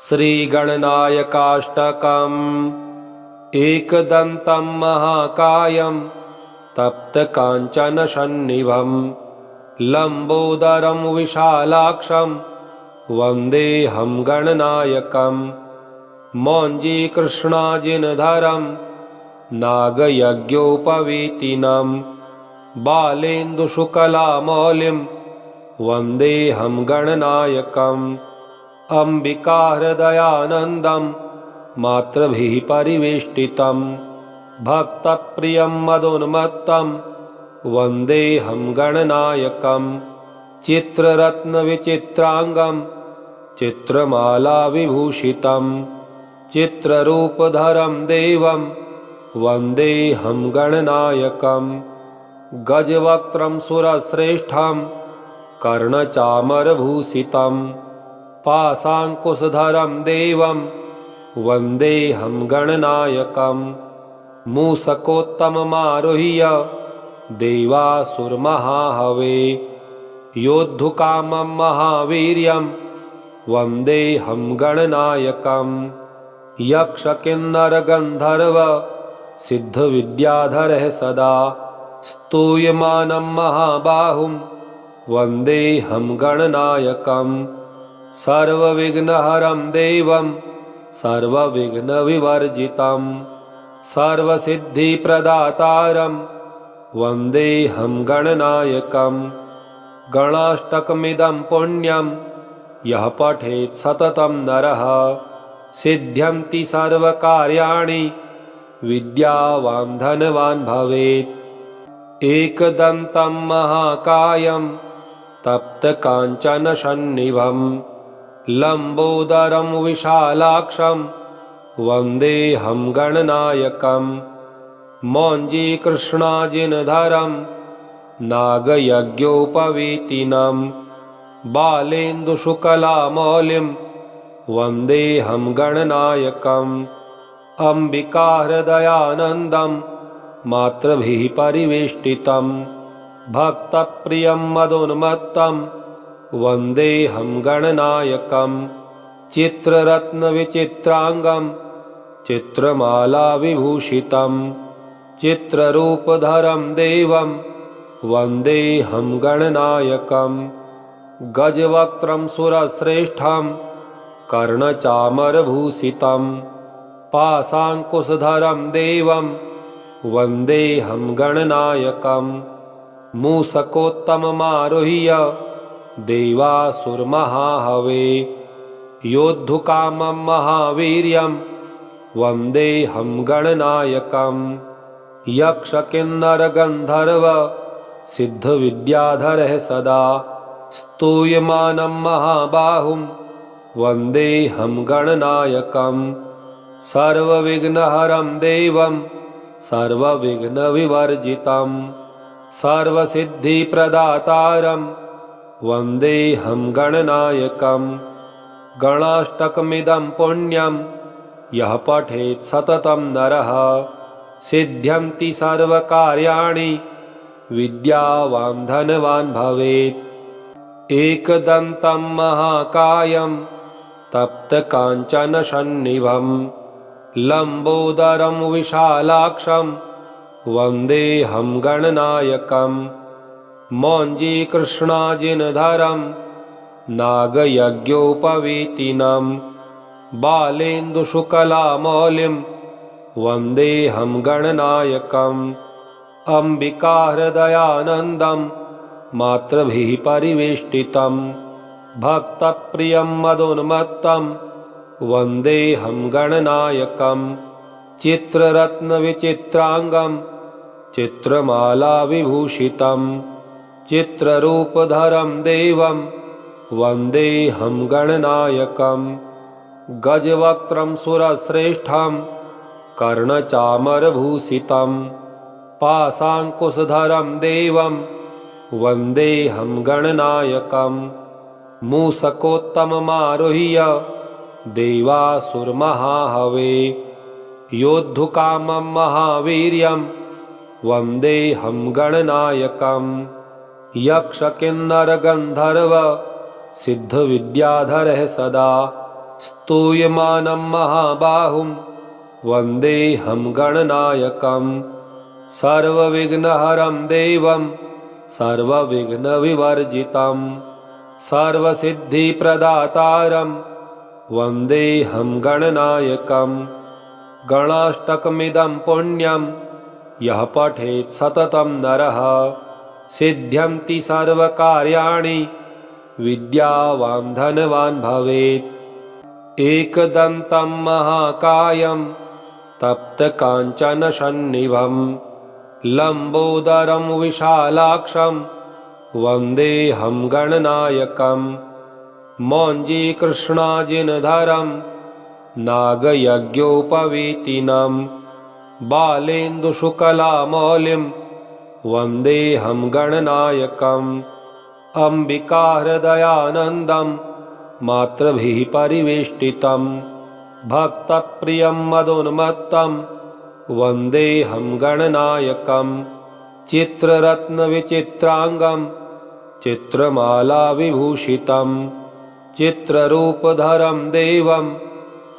श्रीगणनायकाष्टकम्। एकदन्तं महाकायं तप्तकाञ्चनसन्निभं लम्बोदरं विशालाक्षं वन्देऽहं गणनायकम्। मौञ्जीकृष्णाजिनधरं नागयज्ञोपवीतिनं बालेन्दुशुकलामौलिं वन्देऽहं गणनायकम्। अम्बिकाहृदयानन्दं मातृभिः परिवेष्टितं भक्तप्रियं मदोन्मत्तं वन्देऽहं गणनायकम्। चित्ररत्नविचित्राङ्गं चित्रमालाविभूषितं चित्ररूपधरं देवं वन्देऽहं गणनायकम्। गजवक्त्रं सुरश्रेष्ठं कर्णचामरभूषितं पाशाङ्कुशधरं देवं वन्देऽहं गणनायकम्। मूषकोत्तममारुह्य देवासुरमहाहवे योद्धुकामं महावीर्यं वन्देऽहं गणनायकम्। यक्षकिन्नरगन्धर्व सिद्धविद्याधरः सदा स्तूयमानं महाबाहुं वन्देऽहं गणनायकम्। सर्वविघ्नहरं देवं सर्वविघ्नविवर्जितं सर्वसिद्धिप्रदातारं वन्देऽहं गणनायकम्। गणाष्टकमिदं पुण्यं यः पठेत् सततं नरः सिद्ध्यन्ति सर्वकार्याणि विद्यावान् धनवान् भवेत्। एकदन्तं महाकायं तप्तकाञ्चनसन्निभं लम्बोदरं विशालाक्षं वन्देऽहं गणनायकम्। मौञ्जीकृष्णाजिनधरं नागयज्ञोपवीतिनं बालेन्दुशुकलामौलिं वन्देऽहं गणनायकम्। अम्बिकाहृदयानन्दं मातृभिः परिवेष्टितं भक्तप्रियं मदोन्मत्तं वन्देऽहं गणनायकम्। चित्ररत्नविचित्राङ्गं चित्रमालाविभूषितं चित्ररूपधरं देवं वन्देऽहं गणनायकम्। गजवक्त्रं सुरश्रेष्ठं कर्णचामरभूषितं पाशाङ्कुशधरं देवं वन्देऽहं गणनायकम्। मूषकोत्तममारुह्य देवासुरमहाहवे योद्धुकामं महावीर्यं वन्देऽहं गणनायकम्। यक्षकिन्नरगन्धर्व सिद्धविद्याधरः सदा स्तूयमानं महाबाहुं वन्देऽहं गणनायकम्। सर्वविघ्नहरं देवं सर्वविघ्नविवर्जितं सर्वसिद्धिप्रदातारं वन्देऽहं गणनायकम्। गणाष्टकमिदं पुण्यं यः पठेत् सततं नरः सिद्ध्यन्ति सर्वकार्याणि विद्यावान् धनवान् भवेत्। एकदन्तं महाकायं तप्तकाञ्चनसन्निभं लम्बोदरं विशालाक्षं वन्देऽहं गणनायकम्। मौञ्जीकृष्णाजिनधरं नागयज्ञोपवीतिनं बालेन्दुशुकलामौलिं वन्देऽहं गणनायकम्। अम्बिकाहृदयानन्दं मातृभिः परिवेष्टितं भक्तप्रियं मदोन्मत्तं वन्देऽहं गणनायकम्। चित्ररत्नविचित्राङ्गं चित्रमालाविभूषितं चित्ररूपधरं देवं वन्देऽहं गणनायकम्। गजवक्त्रं सुरश्रेष्ठं कर्णचामरभूषितं पाशाङ्कुशधरं देवं वन्देऽहं गणनायकम्। मूषकोत्तममारुह्य देवासुरमहाहवे योद्धुकामं महावीर्यं वन्देऽहं गणनायकम्। यक्षकिन्नरगन्धर्व सिद्धविद्याधरः सदा स्तूयमानं महाबाहुं वन्देऽहं गणनायकम् सर्वविघ्नहरं देवं सर्वविघ्नविवर्जितं सर्वसिद्धिप्रदातारं वन्देऽहं गणनायकम् गणाष्टकमिदं पुण्यं यः पठेत् सततं नरः सिद्ध्यन्ति सर्वकार्याणि विद्यावान् धनवान् भवेत् एकदन्तं महाकायं तप्तकाञ्चनसन्निभं लम्बोदरं विशालाक्षं वन्देऽहं गणनायकम् मौञ्जीकृष्णाजिनधरं नागयज्ञोपवीतिनं बालेन्दुशुकलामौलिं वन्देऽहं गणनायकम् अम्बिकाहृदयानन्दं मातृभिः परिवेष्टितं भक्तप्रियं मदोन्मत्तं वन्देऽहं गणनायकम् चित्ररत्नविचित्राङ्गं चित्रमालाविभूषितं चित्ररूपधरं देवं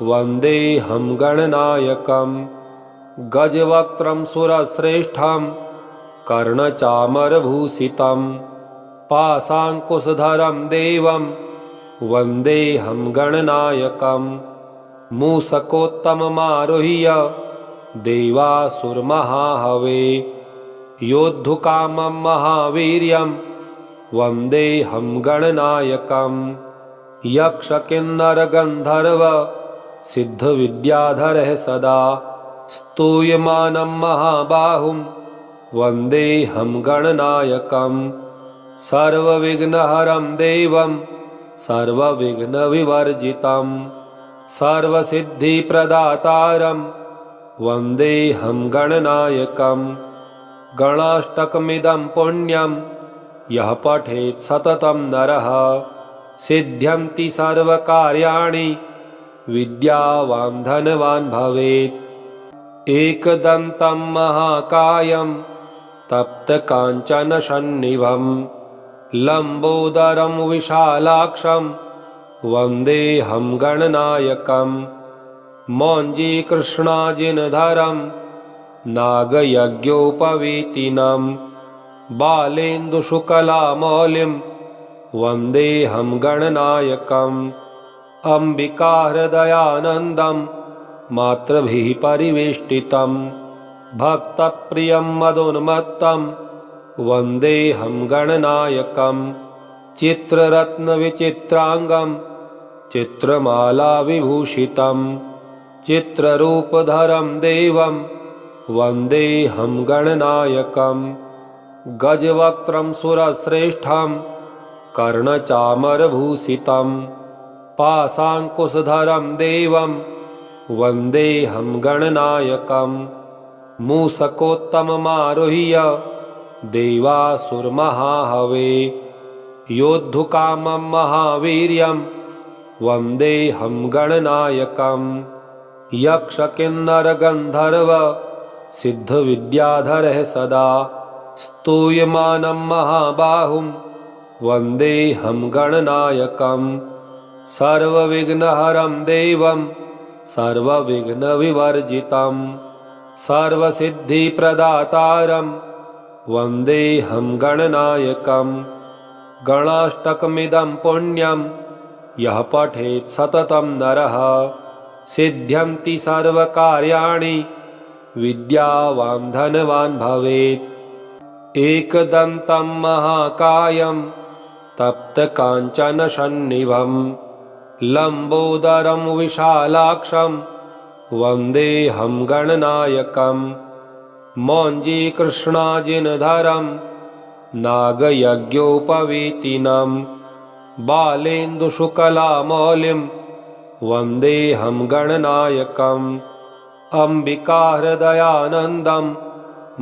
वन्देऽहं गणनायकम् गजवक्त्रं सुरश्रेष्ठं कर्णचामरभूषितं पाशाङ्कुशधरं देवं वन्देऽहं गणनायकम् मूषकोत्तममारुह्य देवासुरमहाहवे योद्धुकामं महावीर्यं वन्देऽहं गणनायकम् यक्षकिन्नरगन्धर्व सिद्धविद्याधरः सदा स्तूयमानं महाबाहुं वन्देऽहं गणनायकम् सर्वविघ्नहरं देवं सर्वविघ्नविवर्जितं सर्वसिद्धिप्रदातारं वन्देऽहं गणनायकम् गणाष्टकमिदं पुण्यं यः पठेत् सततं नरः सिद्ध्यन्ति सर्वकार्याणि विद्यावान् धनवान् भवेत् एकदन्तं महाकायं तप्तकाञ्चनसन्निभं लम्बोदरं विशालाक्षं वन्देऽहं गणनायकम् मौञ्जीकृष्णाजिनधरं नागयज्ञोपवीतिनं बालेन्दुशुकलामौलिं वन्देऽहं गणनायकम् अम्बिकाहृदयानन्दं मातृभिः परिवेष्टितं भक्तप्रियं मदोन्मत्तं वन्देऽहं गणनायकम् चित्ररत्नविचित्राङ्गं चित्रमालाविभूषितं चित्ररूपधरं देवं वन्देऽहं गणनायकम् गजवक्त्रं सुरश्रेष्ठं कर्णचामरभूषितं पाशाङ्कुशधरं देवं वन्देऽहं गणनायकम् मूषकोत्तममारुह्य देवासुरमहाहवे योद्धुकामं महावीर्यं वन्देऽहं गणनायकम् यक्षकिन्नरगन्धर्व सिद्धविद्याधरः सदा स्तूयमानं महाबाहुं वन्देऽहं गणनायकम् सर्वविघ्नहरं देवं सर्वविघ्नविवर्जितं सर्वसिद्धिप्रदातारं वन्देऽहं गणनायकम् गणाष्टकमिदं पुण्यं यः पठेत् सततं नरः सिद्ध्यन्ति सर्वकार्याणि विद्यावान् धनवान् भवेत् एकदन्तं महाकायं तप्तकाञ्चनसन्निभं लम्बोदरं विशालाक्षं वन्देऽहं गणनायकम् मौञ्जीकृष्णाजिनधरं नागयज्ञोपवीतिनं बालेन्दुशुकलामौलिं वन्देऽहं गणनायकम् अम्बिकाहृदयानन्दं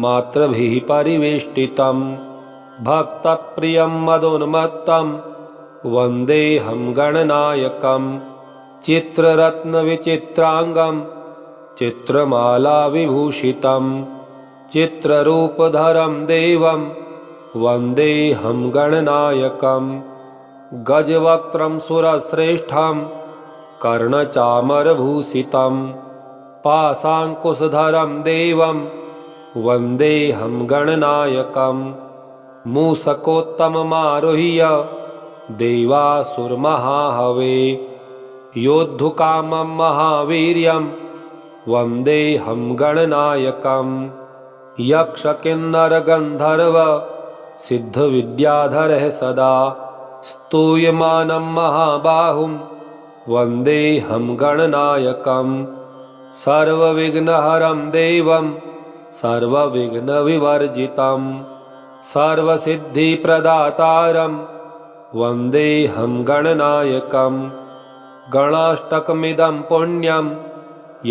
मातृभिः परिवेष्टितं भक्तप्रियं मदोन्मत्तं वन्देऽहं गणनायकम् चित्ररत्नविचित्राङ्गं चित्रमालाविभूषितं चित्ररूपधरं देवं वन्देऽहं गणनायकम् गजवक्त्रं सुरश्रेष्ठं कर्णचामरभूषितं पाशाङ्कुशधरं देवं वन्देऽहं गणनायकं मूषकोत्तममारुह्य देवासुरमहाहवे योद्धुकामं महावीर्यं वन्देऽहं गणनायकं यक्षकिन्नरगन्धर्व सिद्धविद्याधरः सदा स्तूयमानं महाबाहुं वन्देऽहं गणनायकं सर्वविघ्नहरं देवं सर्वविघ्नविवर्जितं सर्वसिद्धिप्रदातारं वन्देऽहं गणनायकं गणाष्टकमिदं पुण्यं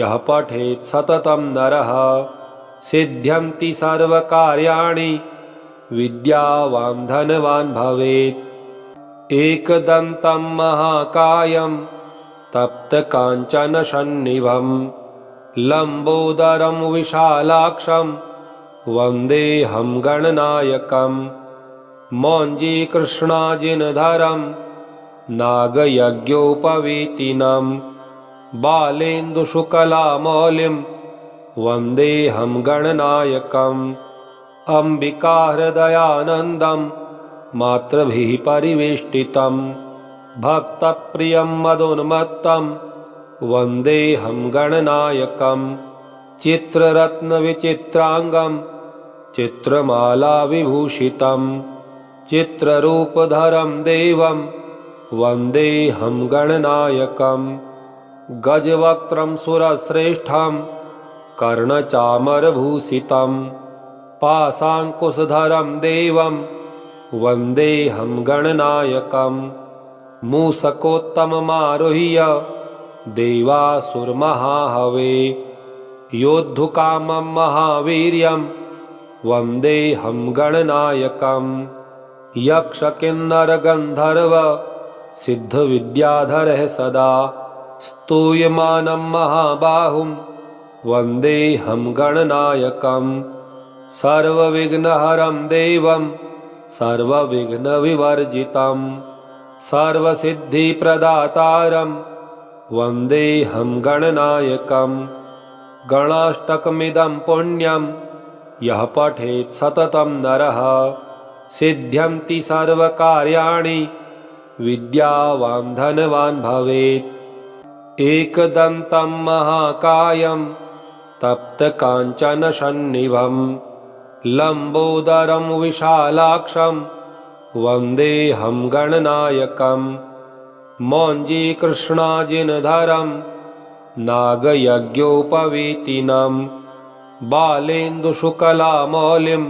यः पठेत् सततं नरः सिद्ध्यन्ति सर्वकार्याणि विद्यावान् धनवान् भवेत् एकदन्तं महाकायं तप्तकाञ्चनसन्निभं लम्बोदरं विशालाक्षं वन्देऽहं गणनायकं मौञ्जीकृष्णाजिनधरं नागयज्ञोपवीतिनं बालेन्दुशुकलामौलिं वन्देऽहं गणनायकम् अम्बिकाहृदयानन्दं मातृभिः परिवेष्टितं भक्तप्रियं मदोन्मत्तं वन्देऽहं गणनायकं चित्ररत्नविचित्राङ्गं चित्रमालाविभूषितं चित्ररूपधरं देवं वन्देऽहं गणनायकं गजवक्त्रं सुरश्रेष्ठं कर्णचामरभूषितं पाशाङ्कुशधरं देवं वन्देऽहं गणनायकं मूषकोत्तममारुह्य देवासुरमहाहवे योद्धुकामं महावीर्यं वन्देऽहं गणनायकं यक्षकिन्नरगन्धर्व सिद्धविद्याधरः सदा स्तूयमानं महाबाहुं वन्देऽहं गणनायकं सर्वविघ्नहरं देवं सर्वविघ्नविवर्जितं सर्वसिद्धिप्रदातारं वन्देऽहं गणनायकं गणाष्टकमिदं पुण्यं यः पठेत् सततं नरः सिद्ध्यन्ति सर्वकार्याणि विद्यावान् धनवान् भवेत् एकदन्तं महाकायं तप्तकाञ्चनसन्निभं लम्बोदरं विशालाक्षं वन्देऽहं गणनायकं मौञ्जीकृष्णाजिनधरं नागयज्ञोपवीतिनं बालेन्दुशुकलामौलिं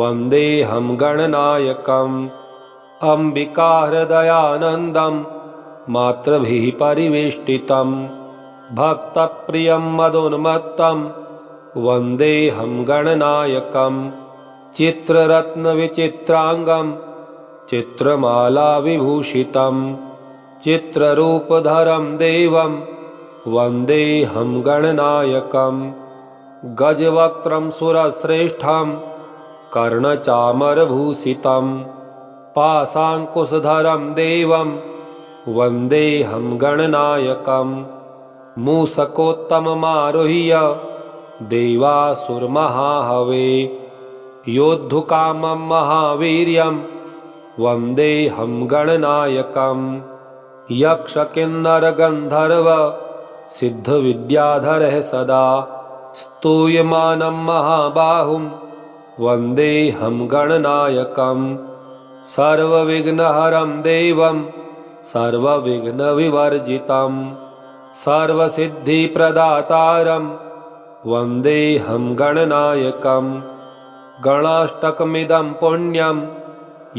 वन्देऽहं गणनायकम् अम्बिकाहृदयानन्दं मातृभिः परिवेष्टितं भक्तप्रियं मदोन्मत्तं वन्देऽहं गणनायकं चित्ररत्नविचित्राङ्गं चित्रमालाविभूषितं चित्ररूपधरं देवं वन्देऽहं गणनायकं गजवक्त्रं सुरश्रेष्ठं कर्णचामरभूषितं पाशाङ्कुशधरं देवं वन्देऽहं गणनायकं मूषकोत्तममारुह्य देवासुरमहाहवे योद्धुकामं महावीर्यं वन्देऽहं गणनायकं यक्षकिन्नरगन्धर्व सिद्धविद्याधरः सदा स्तूयमानं महाबाहुं वन्देऽहं गणनायकं सर्वविघ्नहरं देवं सर्वविघ्नविवर्जितं सर्वसिद्धिप्रदातारं वन्देऽहं गणनायकं गणाष्टकमिदं पुण्यं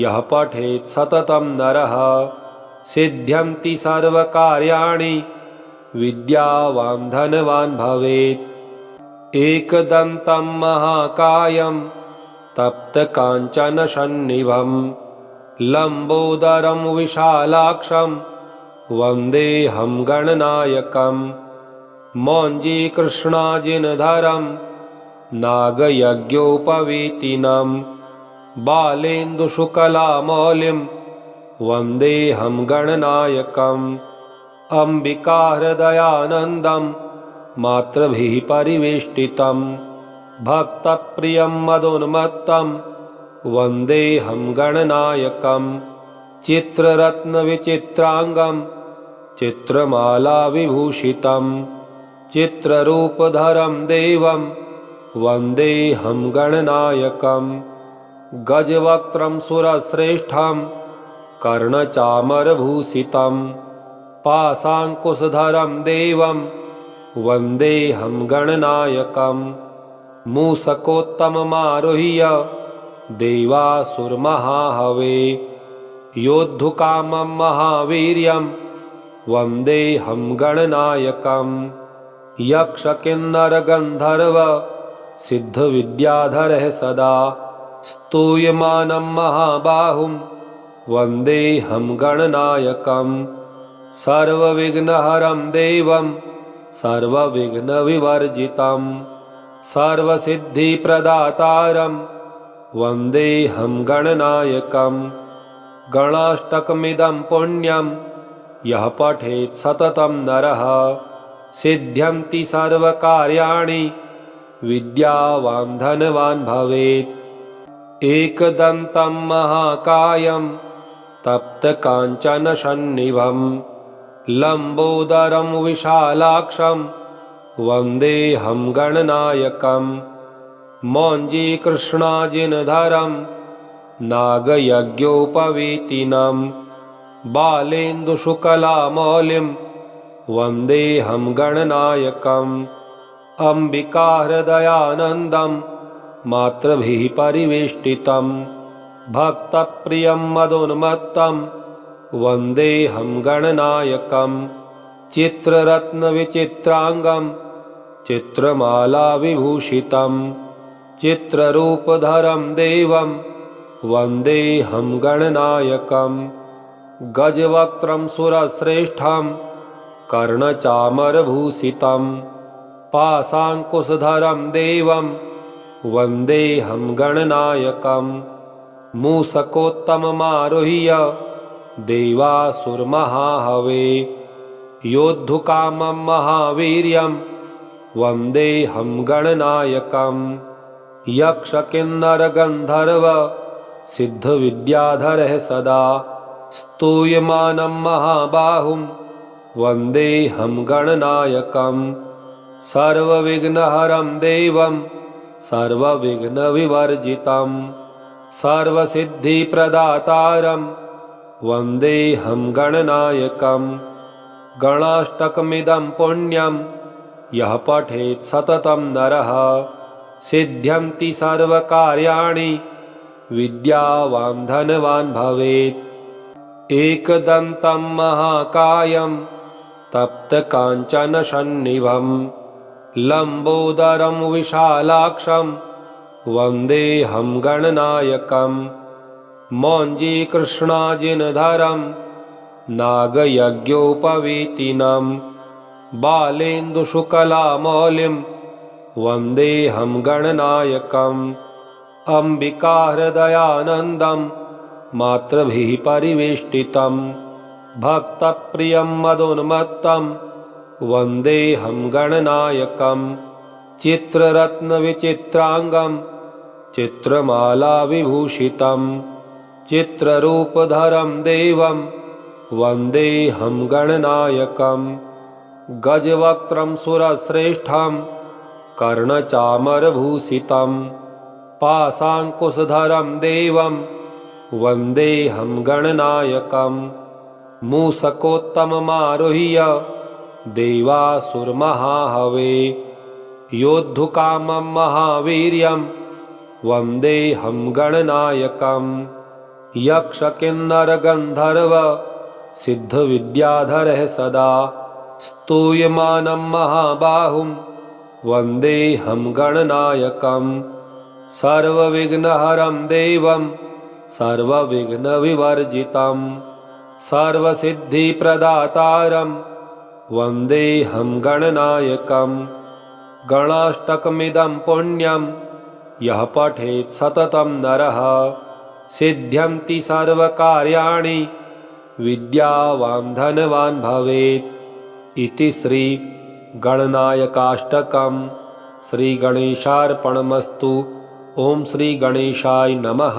यः पठेत् सततं नरः सिद्ध्यन्ति सर्वकार्याणि विद्यावान् धनवान् भवेत् एकदन्तं महाकायं तप्तकाञ्चनसन्निभं लम्बोदरं विशालाक्षं वन्देऽहं गणनायकं मौञ्जीकृष्णाजिनधरं नागयज्ञोपवीतिनं बालेन्दुशुकलामौलिं वन्देऽहं गणनायकं अम्बिका हृदयानन्दं मातृभिः परिवेष्टितं भक्तप्रियं मदोन्मत्तं वन्देऽहं गणनायकं चित्ररत्नविचित्राङ्गं चित्रमालाविभूषितं चित्ररूपधरं देवं वन्देऽहं गणनायकं गजवक्त्रं सुरश्रेष्ठं कर्णचामरभूषितं पाशाङ्कुशधरं देवं वन्देऽहं गणनायकं मूषकोत्तममारुह्य देवासुरमहाहवे योद्धुकामं महावीर्यं वन्देऽहं गणनायकं यक्षकिन्नरगन्धर्व सिद्धविद्याधरः सदा स्तूयमानं महाबाहुं वन्देऽहं गणनायकं सर्वविघ्नहरं देवं सर्वविघ्नविवर्जितं सर्वसिद्धिप्रदातारं वन्देऽहं गणनायकं गणाष्टकमिदं पुण्यं यः पठेत् सततं नरः सिद्ध्यन्ति सर्वकार्याणि विद्यावान् धनवान् भवेत् एकदन्तं महाकायं तप्तकाञ्चनसन्निभं लम्बोदरं विशालाक्षं वन्देऽहं गणनायकं मौञ्जीकृष्णाजिनधरं नागयज्ञोपवीतिनं बालेन्दुशुकलामौलिं वन्देऽहं गणनायकम् अम्बिका हृदयानन्दं मातृभिः परिवेष्टितं भक्तप्रियं मदोन्मत्तं वन्देऽहं गणनायकं चित्ररत्नविचित्राङ्गं चित्रमालाविभूषितं चित्ररूपधरं देवं वन्देऽहं गणनायकं गजवक्त्रं सुरश्रेष्ठं कर्णचामरभूषितं पाशाङ्कुशधरं देवं वन्देऽहं गणनायकं मूषकोत्तममारुह्य देवासुरमहाहवे योद्धुकामं महावीर्यं वन्देऽहं गणनायकं यक्षकिन्नरगन्धर्व सिद्धविद्याधरः सदा स्तूयमानं महाबाहुं वन्देऽहं गणनायकं सर्वविघ्नहरं देवं सर्वविघ्नविवर्जितं सर्वसिद्धिप्रदातारं वन्देऽहं गणनायकं गणाष्टकमिदं पुण्यं यः पठेत् सततं नरः सिद्ध्यन्ति सर्वकार्याणि विद्यावान् धनवान् भवेत् एकदन्तं महाकायं तप्तकाञ्चनसन्निभं लम्बोदरं विशालाक्षं वन्देऽहं गणनायकं मौञ्जीकृष्णाजिनधरं नागयज्ञोपवीतिनं बालेन्दुशुकलामौलिं वन्देऽहं गणनायकम् अम्बिका हृदयानन्दं मातृभिः परिवेष्टितं भक्तप्रियं मदोन्मत्तं वन्देऽहं गणनायकं चित्ररत्नविचित्राङ्गं चित्रमालाविभूषितं चित्ररूपधरं देवं वन्देऽहं गणनायकं गजवक्त्रं सुरश्रेष्ठं कर्णचामरभूषितं पाशाङ्कुशधरं देवं वन्देऽहं गणनायकं मूषकोत्तममारुह्य देवासुरमहाहवे योद्धुकामं महावीर्यं वन्देऽहं गणनायकं यक्षकिन्नरगन्धर्व सिद्धविद्याधरः सदा स्तूयमानं महाबाहुं वन्देऽहं गणनायकं सर्वविघ्नहरं देवं सर्वविघ्नविवर्जितं सर्वसिद्धिप्रदातारं वन्देऽहं गणनायकं गणाष्टकमिदं पुण्यं यः पठेत् सततं नरः सिद्ध्यन्ति सर्वकार्याणि विद्यावान् धनवान् भवेत् इति श्री गणनायकाष्टकम्। श्री गणेशार्पणमस्तु। ओम श्री गणेशाय नमः।